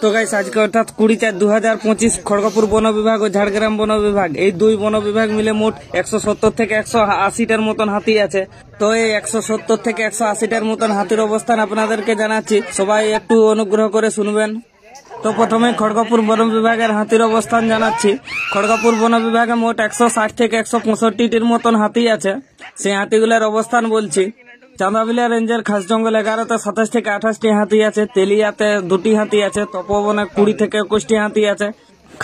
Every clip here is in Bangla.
তো গাইস আজকে অর্থাৎ 20/4/2025 খড়গপুর বন বিভাগ ও ঝাড়গ্রাম বন বিভাগ এই দুই বন বিভাগ মিলে মোট 170 থেকে 180টার মতন হাতি আছে। তো এই 170 থেকে 180টার মতন হাতির অবস্থান আপনাদেরকে জানাচ্ছি, সবাই একটু অনুগ্রহ করে শুনবেন। তো প্রথমে খড়গপুর বন বিভাগের হাতির অবস্থান জানাচ্ছি। খড়গপুর বন বিভাগে মোট 160 থেকে 165টির মতন হাতি আছে। সেই হাতিগুলোর অবস্থান বলছি। চাঁদাবিলা রেঞ্জের খাস জঙ্গল 11তে 27 থেকে 28টি হাতি আছে। তেলিয়াতে 2টি হাতি আছে। তপবনে 20 থেকে 21টি হাতি আছে।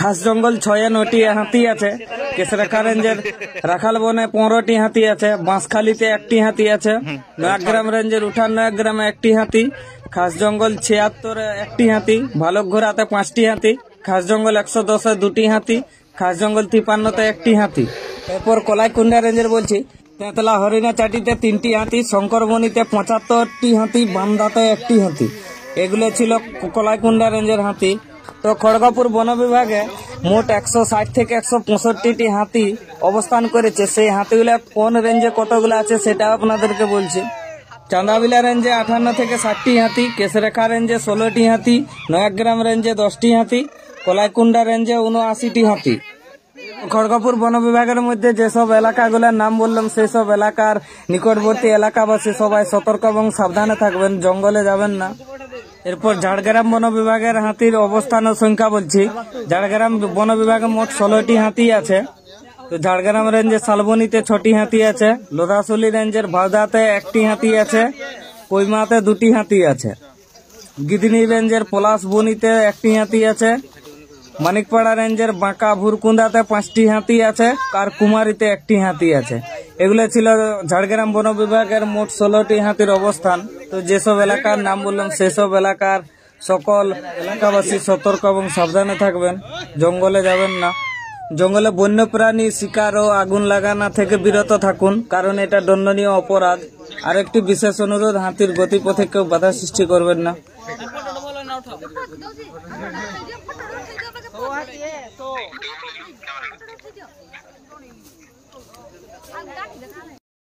খাস জঙ্গল 6-এ 9টি হাতি আছে। কেশরেখা রেঞ্জের রাখাল বনে 15টি হাতি আছে। বাঁশখালীতে 1টি হাতি আছে। নয়াগ্রাম রেঞ্জের উঠান নয়াগ্রামে 1টি হাতি। খাস জঙ্গল 76-এ 1টি হাতি। ভালুকঘোড়াতে 5টি হাতি। খাস জঙ্গল 110-এ 2টি হাতি। খাস জঙ্গল 53-তে 1টি হাতি। এরপর কলাইকুণ্ডা রেঞ্জের বলছি। তেতলা হরিণা চাটিতে 3টি হাতি। শঙ্করবনিতে 75টি হাতি। বান্দাতে 1টি হাতি। এগুলো ছিল কলাইকুণ্ডা রেঞ্জের হাতি। তো খড়গপুর বন বিভাগে মোট 160 থেকে 165টি হাতি অবস্থান করেছে। সেই হাতিগুলো কোন রেঞ্জে কতগুলো আছে সেটা আপনাদেরকে বলছি। চাঁদাবিলা রেঞ্জে 58 থেকে 60টি হাতি। কেশরেখা রেঞ্জে 16টি হাতি। নয়াগ্রাম রেঞ্জে 10টি হাতি। কলাইকুণ্ডা রেঞ্জে 79টি হাতি। খড়গপুর বন বিভাগের মধ্যে যেসব এলাকাগুলোর নাম বললাম সেই সব এলাকার নিকটবর্তী এলাকাবাসী সবাই সতর্ক এবং সাবধানে থাকবেন, জঙ্গলে যাবেন না। এরপর ঝাড়গ্রাম বন বিভাগের হাতির অবস্থান ও সংখ্যা বলছি। ঝাড়গ্রাম বন বিভাগে মোট 16টি হাতি আছে। তো ঝাড়গ্রাম রেঞ্জের শালবনিতে 6টি হাতি আছে। লোধাশুলি রেঞ্জের ভাওদাতে 1টি হাতি আছে। কৈমাতে 2টি হাতি আছে। গিদিনি রেঞ্জের পলাশবনিতে 1টি হাতি আছে। মানিকপাড়া রেঞ্জের বাঁকা ভুরকুন্দাতে 5টি হাতি আছে। আর কুমারীতে 1টি হাতি আছে। এগুলো ছিল ঝাড়গ্রাম বন বিভাগের মোট 16টি হাতির অবস্থান। তো যেসব এলাকার নাম বললাম সেসব এলাকার সকল এলাকাবাসী সতর্ক এবং সাবধানে থাকবেন, জঙ্গলে যাবেন না। জঙ্গলে বন্যপ্রাণী শিকার ও আগুন লাগানো থেকে বিরত থাকুন, কারণ এটা দণ্ডনীয় অপরাধ। আর একটি বিশেষ অনুরোধ, হাতির গতিপথে কেউ বাধা সৃষ্টি করবেন না।